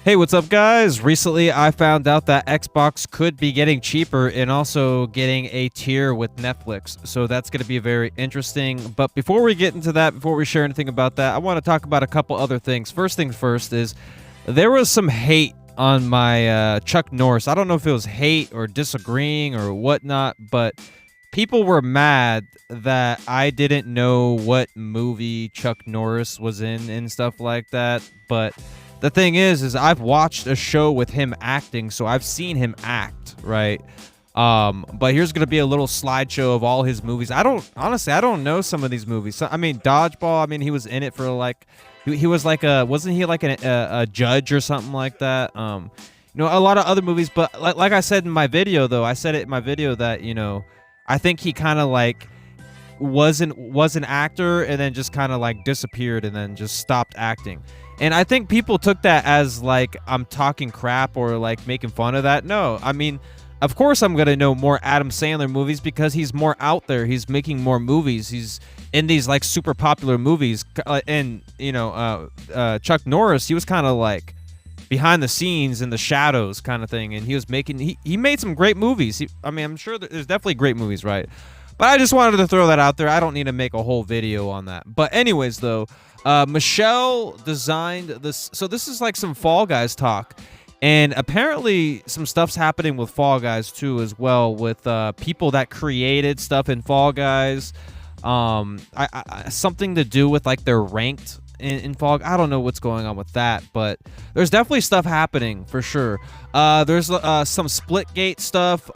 Hey, what's up, guys? Recently, I found out that Xbox could be getting cheaper and also getting a tier with Netflix. So that's going to be very interesting. But before we get into that, before we share anything about that, I want to talk about a couple other things. First things first is there was some hate on my Chuck Norris. I don't know if it was hate or disagreeing or whatnot, but people were mad that I didn't know what movie Chuck Norris was in and stuff like that. But the thing is I've watched a show with him acting, so I've seen him act, right? But here's gonna be a little slideshow of all his movies. I don't know some of these movies. So, I mean, Dodgeball. I mean, he was in it for like, he was like wasn't he like a judge or something like that? A lot of other movies. But like I said in my video, though, I said it in my video that I think he kind of like was an actor and then just kind of like disappeared and then just stopped acting. And I think people took that as like I'm talking crap or like making fun of that. No, I mean, of course I'm going to know more Adam Sandler movies because he's more out there. He's making more movies. He's in these like super popular movies. And, Chuck Norris, he was kind of like behind the scenes in the shadows kind of thing. And he was making, he made some great movies. I'm sure there's definitely great movies, right? But I just wanted to throw that out there. I don't need to make a whole video on that. But anyways, though, Michelle designed this. So this is like some Fall Guys talk. And apparently some stuff's happening with Fall Guys too as well, with people that created stuff in Fall Guys. Something to do with like their ranked in Fall. I don't know what's going on with that, but there's definitely stuff happening for sure. There's some Splitgate stuff.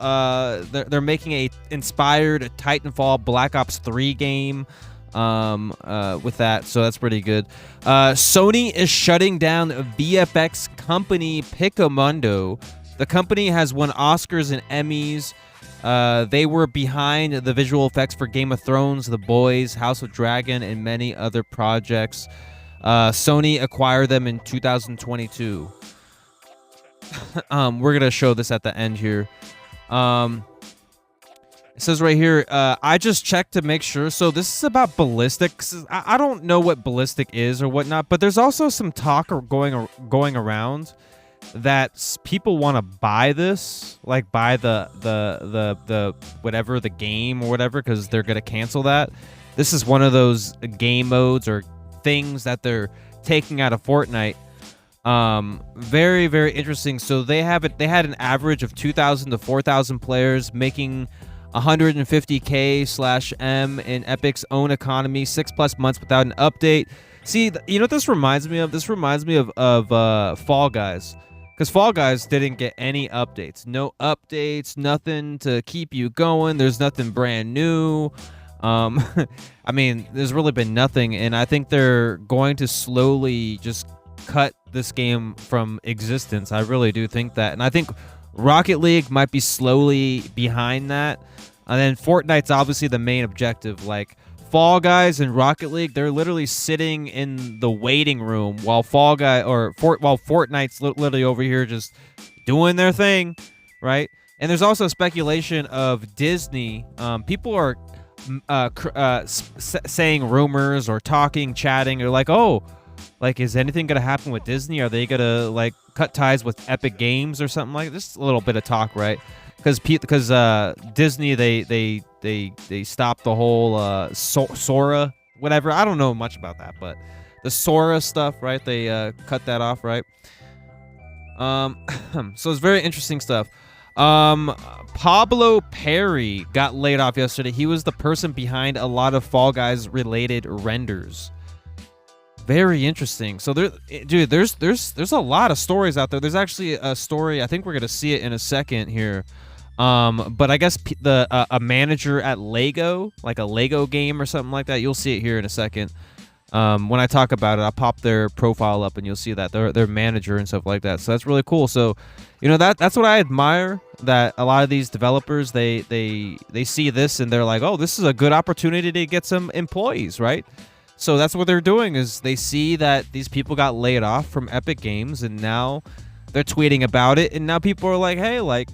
They're making a inspired Titanfall Black Ops 3 game with that, so that's pretty good. Sony is shutting down VFX company Picamundo. The company has won Oscars and Emmys. They were behind the visual effects for Game of Thrones, The Boys, House of Dragon, and many other projects. Sony acquired them in 2022. We're going to show this at the end here. It says right here, I just checked to make sure. So this is about ballistic. I don't know what ballistic is or whatnot, but there's also some talk going around that people want to buy this, like buy the whatever, the game or whatever, because they're gonna cancel that. This is one of those game modes or things that they're taking out of Fortnite. Very, very interesting. So they had an average of 2,000 to 4,000 players, making 150K/M in Epic's own economy, 6+ months without an update. See, you know what this reminds me of? This reminds me of Fall Guys. Because Fall Guys didn't get any updates. No updates, nothing to keep you going. There's nothing brand new. I mean, there's really been nothing. And I think they're going to slowly just cut this game from existence. I really do think that. And I think Rocket League might be slowly behind that. And then Fortnite's obviously the main objective. Like Fall Guys and Rocket League, they're literally sitting in the waiting room while Fortnite's literally over here just doing their thing, right? And there's also speculation of Disney. People are saying rumors or chatting, or like, oh, like, is anything gonna happen with Disney? Are they gonna like cut ties with Epic Games or something like this? A little bit of talk, right? Because Disney they stopped the whole Sora, whatever. I don't know much about that, but the Sora stuff, right? They cut that off, right? So it's very interesting stuff. Pablo Perry got laid off yesterday. He was the person behind a lot of Fall Guys related renders. Very interesting. So there's a lot of stories out there. There's actually a story. I think we're gonna see it in a second here. But I guess a manager at Lego, like a Lego game or something like that. You'll see it here in a second. When I talk about it, I'll pop their profile up and you'll see that their manager and stuff like that. So that's really cool. So, that's what I admire, that a lot of these developers, they see this and they're like, oh, this is a good opportunity to get some employees, right? So that's what they're doing, is they see that these people got laid off from Epic Games and now they're tweeting about it. And now people are like, hey, like,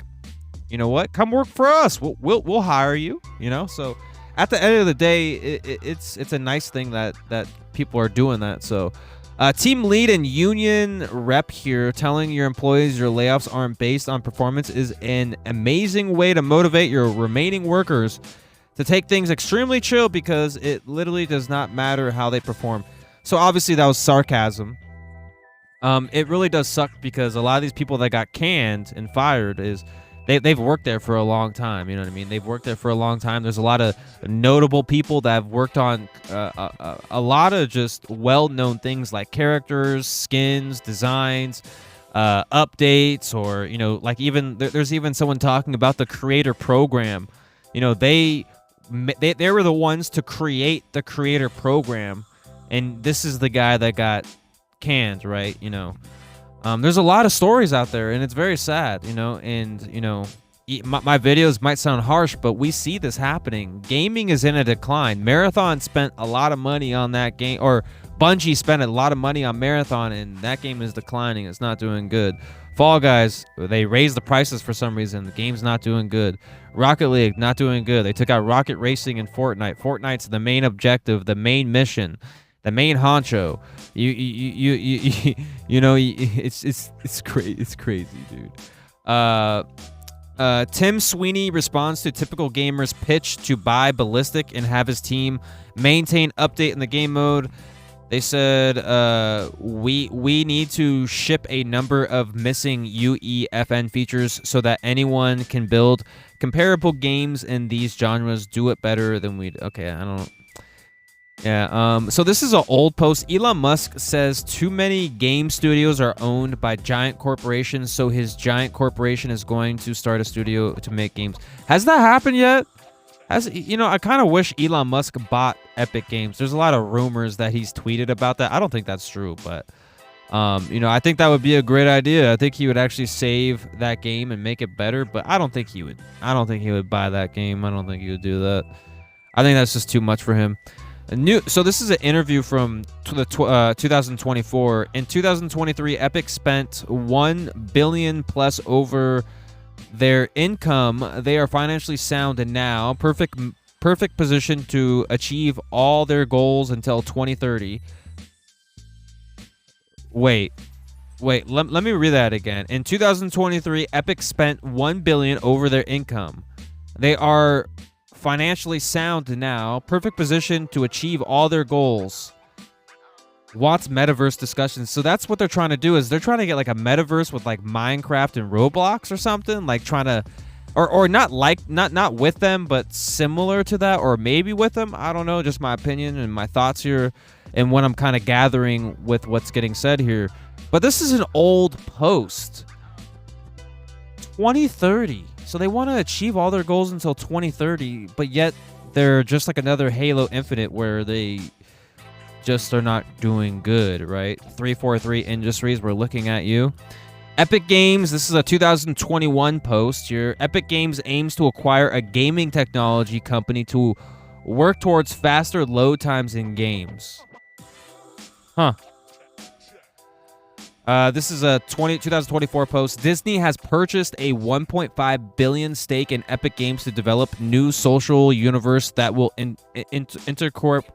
you know what? Come work for us. We'll hire you, So at the end of the day, it's a nice thing that people are doing that. So Team lead and union rep here telling your employees your layoffs aren't based on performance is an amazing way to motivate your remaining workers to take things extremely chill because it literally does not matter how they perform. So obviously that was sarcasm. It really does suck because a lot of these people that got canned and fired they've worked there for a long time. You know what I mean? They've worked there for a long time. There's a lot of notable people that have worked on a lot of just well-known things like characters, skins, designs, updates, or like even there's even someone talking about the creator program. They were the ones to create the creator program, and this is the guy that got canned, right? There's a lot of stories out there, and it's very sad, and my videos might sound harsh, but we see this happening. Gaming is in a decline. Marathon spent a lot of money on that game, or Bungie spent a lot of money on Marathon, and that game is declining. It's not doing good. Fall Guys, they raised the prices for some reason. The game's not doing good. Rocket League, not doing good. They took out Rocket Racing and Fortnite. Fortnite's the main objective, the main mission, the main honcho. It's crazy, dude. Tim Sweeney responds to typical gamers' pitch to buy Ballistic and have his team maintain update in the game mode. They said, we need to ship a number of missing UEFN features so that anyone can build comparable games in these genres. Do it better than we. Okay, I don't. Yeah. So this is an old post. Elon Musk says too many game studios are owned by giant corporations, so his giant corporation is going to start a studio to make games. Has that happened yet? I kind of wish Elon Musk bought Epic Games. There's a lot of rumors that he's tweeted about that. I don't think that's true, but I think that would be a great idea. I think he would actually save that game and make it better, but I don't think he would. I don't think he would buy that game. I don't think he would do that. I think that's just too much for him. So this is an interview from 2024. In 2023, Epic spent $1 billion plus over their income. They are financially sound and now perfect position to achieve all their goals until 2030. Wait. Let me read that again. In 2023, Epic spent $1 billion over their income. They are financially sound now, perfect position to achieve all their goals. What's metaverse discussions? So that's what they're trying to do, is they're trying to get like a metaverse with like Minecraft and Roblox or something, like trying to, or not with them, but similar to that, or maybe with them. I don't know, just my opinion and my thoughts here and what I'm kind of gathering with what's getting said here. But this is an old post. 2030. So they want to achieve all their goals until 2030, but yet they're just like another Halo Infinite where they just are not doing good, right? 343 Industries, we're looking at you. Epic Games, this is a 2021 post here. Epic Games aims to acquire a gaming technology company to work towards faster load times in games. Huh. This is a 2024 post. Disney has purchased a $1.5 billion stake in Epic Games to develop new social universe that will interoperate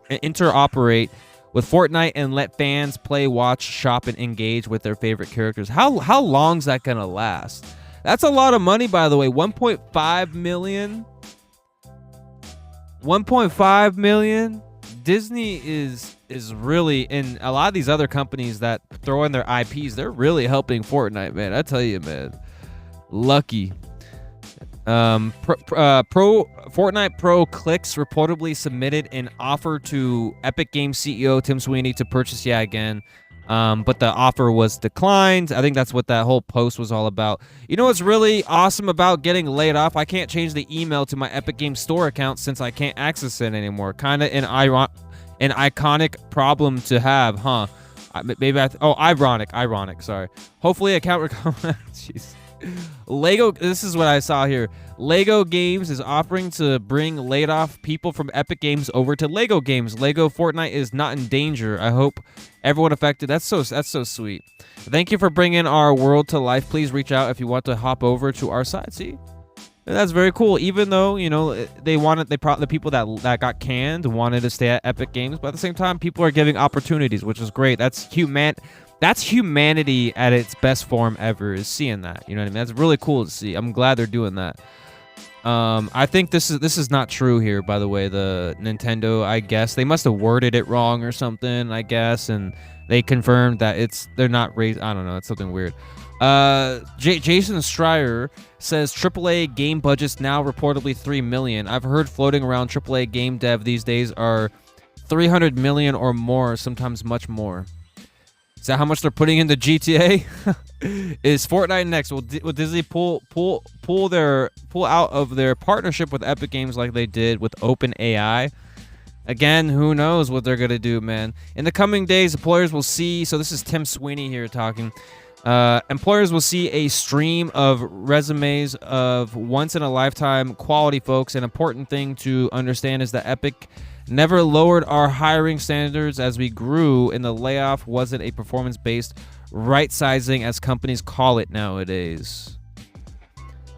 with Fortnite and let fans play, watch, shop, and engage with their favorite characters. How long's that gonna last? That's a lot of money, by the way. 1.5 million. 1.5 million. Disney is really, and a lot of these other companies that throw in their IPs, they're really helping Fortnite, man. I tell you, man. Lucky. Fortnite Pro Clicks reportedly submitted an offer to Epic Games CEO Tim Sweeney to purchase again. But the offer was declined. I think that's what that whole post was all about. You know what's really awesome about getting laid off? I can't change the email to my Epic Games Store account since I can't access it anymore. Kind of an iconic problem to have, huh? Ironic. Sorry. Hopefully, account recovery. Jeez. Lego. This is what I saw here. Lego Games is offering to bring laid off people from Epic Games over to Lego Games. Lego Fortnite is not in danger. I hope everyone affected. That's so sweet. Thank you for bringing our world to life. Please reach out if you want to hop over to our side. See, And that's very cool. Even though the people that got canned wanted to stay at Epic Games, but at the same time, people are giving opportunities, which is great. That's humanity at its best form ever. Is seeing that. You know what I mean? That's really cool to see. I'm glad they're doing that. I think this is not true here. By the way, the Nintendo, I guess they must have worded it wrong or something. I guess, and they confirmed that they're not raised. I don't know. It's something weird. Jason Schreier says AAA game budgets now reportedly $3 million. I've heard floating around AAA game dev these days are $300 million or more, sometimes much more. Is that how much they're putting into GTA? Is Fortnite next? Will Disney pull out of their partnership with Epic Games like they did with OpenAI? Again, who knows what they're gonna do, man. In the coming days, employers will see. So this is Tim Sweeney here talking. Employers will see a stream of resumes of once-in-a-lifetime quality folks. An important thing to understand is that Epic never lowered our hiring standards as we grew, and the layoff wasn't a performance-based right-sizing, as companies call it nowadays.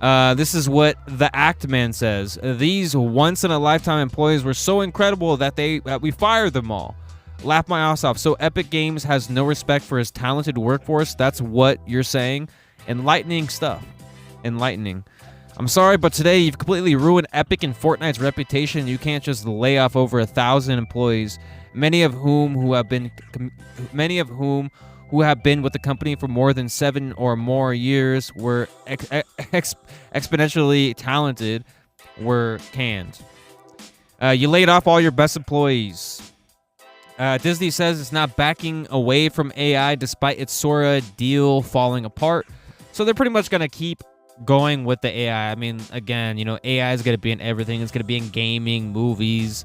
This is what the Act Man says. These once-in-a-lifetime employees were so incredible that we fired them all. Laugh my ass off. So Epic Games has no respect for his talented workforce. That's what you're saying. Enlightening stuff. Enlightening. I'm sorry, but today you've completely ruined Epic and Fortnite's reputation. You can't just lay off over 1,000 employees, many of whom who have been with the company for more than 7 or more years, were exponentially talented, were canned. You laid off all your best employees. Disney says it's not backing away from AI despite its Sora deal falling apart. So they're pretty much going to keep going with the AI. I mean, again, AI is going to be in everything. It's going to be in gaming, movies,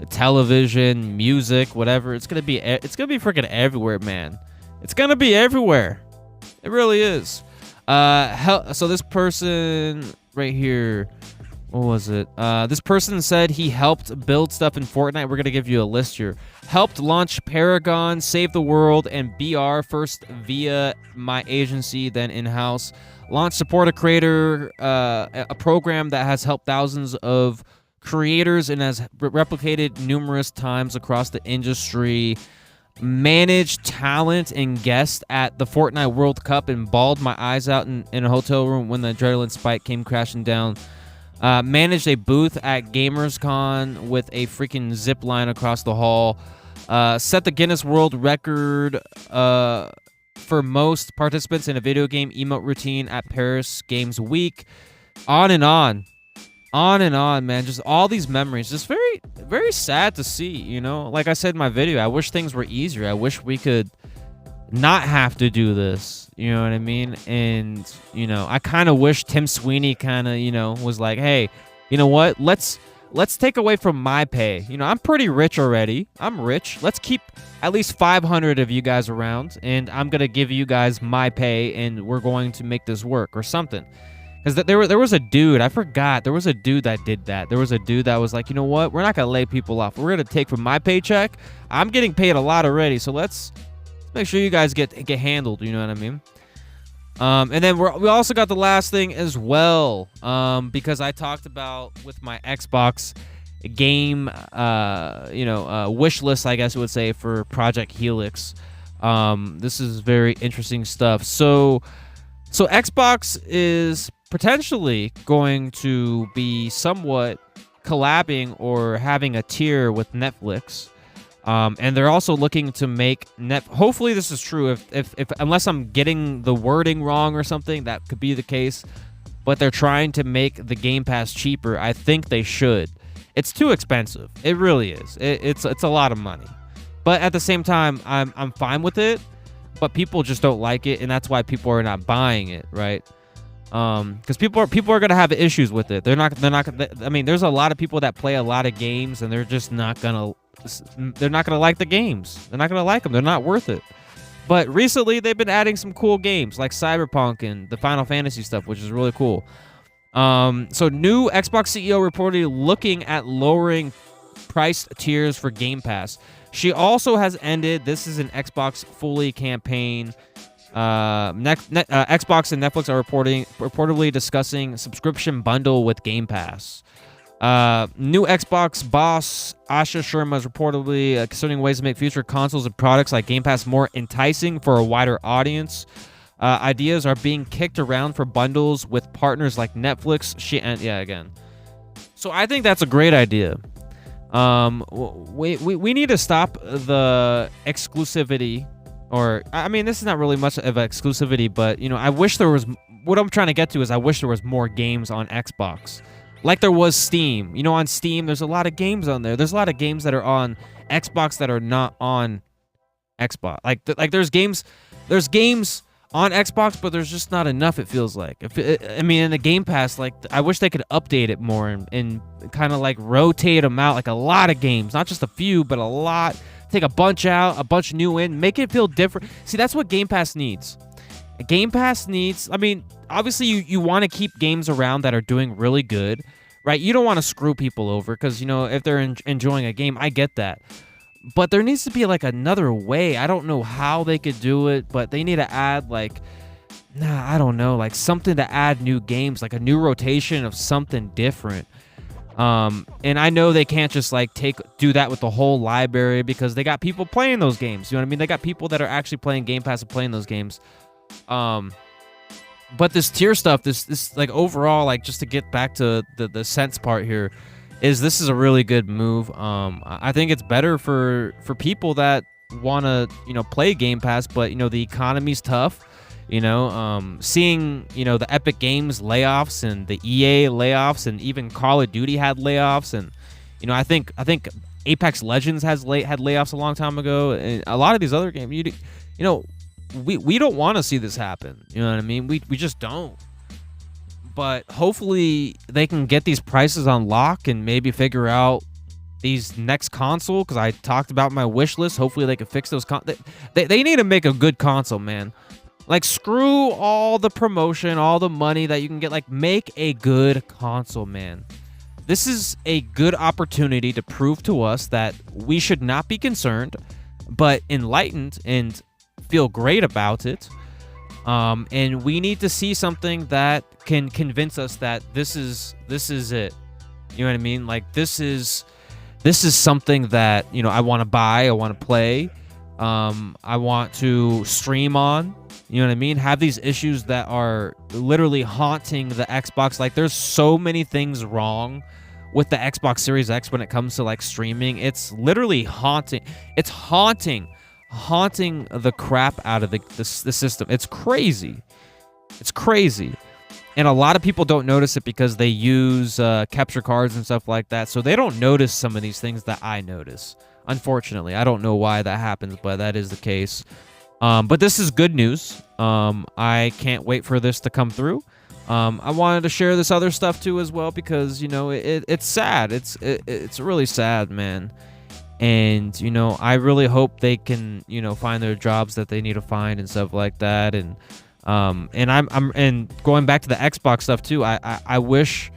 television, music, whatever. It's going to be freaking everywhere, man. It's going to be everywhere. It really is. So this person right here, what was it? This person said he helped build stuff in Fortnite. We're going to give you a list here. Helped launch Paragon, Save the World, and BR, first via my agency, then in-house. Launch Support a Creator, a program that has helped thousands of creators and has replicated numerous times across the industry. Managed talent and guests at the Fortnite World Cup and bawled my eyes out in a hotel room when the adrenaline spike came crashing down. Managed a booth at GamersCon with a freaking zip line across the hall. Set the Guinness World Record for most participants in a video game emote routine at Paris Games Week. On and on. On and on, man. Just all these memories. Just very, very sad to see, Like I said in my video, I wish things were easier. I wish we could not have to do this. You know what I mean? And, I kind of wish Tim Sweeney kind of, was like, hey, you know what? Let's take away from my pay. I'm pretty rich already. I'm rich. Let's keep at least 500 of you guys around, and I'm going to give you guys my pay, and we're going to make this work or something. Because there was a dude, I forgot, there was a dude that did that. There was a dude that was like, you know what? We're not going to lay people off. We're going to take from my paycheck. I'm getting paid a lot already, so let's make sure you guys get handled, you know what I mean? And then we also got the last thing as well, because I talked about with my Xbox game, wish list, I guess you would say, for Project Helix. This is very interesting stuff. So Xbox is potentially going to be somewhat collabing or having a tier with Netflix. And they're also looking to make hopefully this is true, if unless I'm getting the wording wrong or something, that could be the case, but they're trying to make the Game Pass cheaper. I think they should. It's too expensive. It really is. It's a lot of money. But at the same time, I'm fine with it, but people just don't like it, and that's why people are not buying it, right? Because people are gonna have issues with it. They're not gonna, I mean, there's a lot of people that play a lot of games, and they're just not gonna like the games. They're not gonna like them. They're not worth it. But recently, they've been adding some cool games like Cyberpunk and the Final Fantasy stuff, which is really cool. So new Xbox CEO reportedly looking at lowering price tiers for Game Pass. She also has ended, this is an Xbox fully campaign, Xbox and Netflix are reportedly discussing subscription bundle with Game Pass. New Xbox boss Asha Sharma is reportedly considering ways to make future consoles and products like Game Pass more enticing for a wider audience. Ideas are being kicked around for bundles with partners like Netflix. So I think that's a great idea. We need to stop the exclusivity, or I mean, this is not really much of an exclusivity, but you know, I wish there was. What I'm trying to get to is I wish there was more games on Xbox, like there was Steam. You know, on Steam, there's a lot of games on there. There's a lot of games that are on Xbox that are not on Xbox. Like there's games on Xbox, but there's just not enough. It feels like. I mean, in the Game Pass, like I wish they could update it more and kind of like rotate them out, like a lot of games, not just a few, but a lot. Take a bunch out, a bunch new in, make it feel different. See, that's what Game Pass needs. Game Pass needs. I mean, obviously, you want to keep games around that are doing really good, right? You don't want to screw people over because, you know, if they're enjoying a game, I get that. But there needs to be like another way. I don't know how they could do it, but they need to add like, I don't know, like something to add new games, like a new rotation of something different. And I know they can't just like do that with the whole library because they got people playing those games. You know what I mean? They got people that are actually playing Game Pass and playing those games. But this tier stuff, this like overall, like just to get back to the sense part here, this is a really good move. I think it's better for people that want to, you know, play Game Pass, but you know the economy's tough. You know, seeing, you know, the Epic Games layoffs and the EA layoffs, and even Call of Duty had layoffs, and you know, I think Apex Legends had layoffs a long time ago, and a lot of these other games, you know, we don't want to see this happen. You know what I mean? We just don't. But hopefully they can get these prices on lock and maybe figure out these next console, because I talked about my wish list. Hopefully they can fix those. They need to make a good console, man. Like, screw all the promotion, all the money that you can get. Like, make a good console, man. This is a good opportunity to prove to us that we should not be concerned, but enlightened and feel great about it. And we need to see something that can convince us that this is it. You know what I mean? Like, this is something that, you know, I want to buy, I want to play, I want to stream on. You know what I mean? Have these issues that are literally haunting the Xbox. Like, there's so many things wrong with the Xbox Series X when it comes to like streaming. It's literally haunting. It's haunting the crap out of the system. It's crazy. It's crazy. And a lot of people don't notice it because they use capture cards and stuff like that. So they don't notice some of these things that I notice. Unfortunately, I don't know why that happens, but that is the case. But this is good news. I can't wait for this to come through. I wanted to share this other stuff too as well because, you know, it's sad. It's really sad, man. And, you know, I really hope they can, you know, find their jobs that they need to find and stuff like that. And going back to the Xbox stuff too, I wish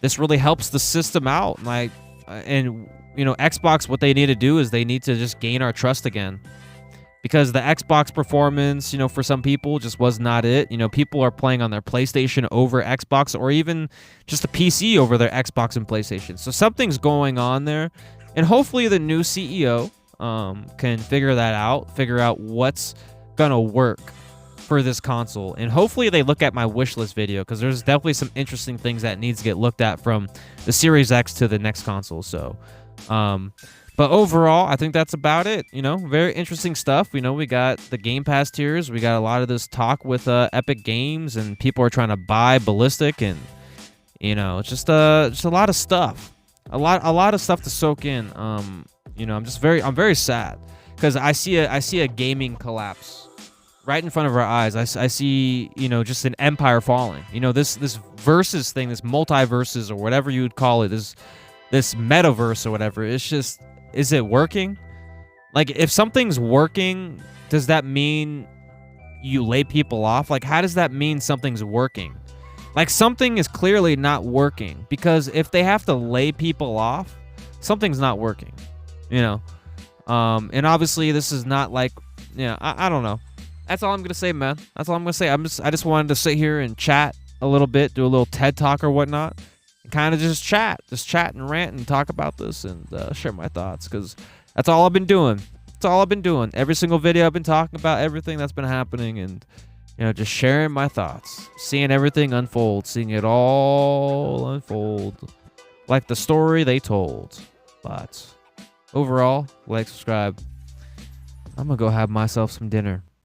this really helps the system out. Like, and, you know, Xbox, what they need to do is they need to just gain our trust again. Because the Xbox performance, you know, for some people just was not it. You know, people are playing on their PlayStation over Xbox, or even just a PC over their Xbox and PlayStation. So something's going on there. And hopefully the new CEO can figure that out, figure out what's going to work for this console. And hopefully they look at my wish list video, because there's definitely some interesting things that needs to get looked at from the Series X to the next console. So, but overall, I think that's about it. You know, very interesting stuff. You know, we got the Game Pass tiers. We got a lot of this talk with Epic Games, and people are trying to buy Ballistic, and you know, it's just a lot of stuff. A lot of stuff to soak in. You know, I'm very sad because I see a gaming collapse right in front of our eyes. I see, you know, just an empire falling. You know, this versus thing, this multiverses or whatever you would call it, this metaverse or whatever. It's just, is it working? Like, if something's working, does that mean you lay people off? Like, how does that mean something's working? Like, something is clearly not working, because if they have to lay people off, something's not working, you know? And obviously this is not like, you know, I don't know. that's all I'm gonna say, man. That's all I'm gonna say. I just wanted to sit here and chat a little bit, do a little TED talk or whatnot, and kind of just chat and rant and talk about this and share my thoughts, because that's all I've been doing. That's all I've been doing. Every single video I've been talking about everything that's been happening, and just sharing my thoughts, seeing everything unfold, seeing it all unfold like the story they told. But overall, like, subscribe. I'm gonna go have myself some dinner.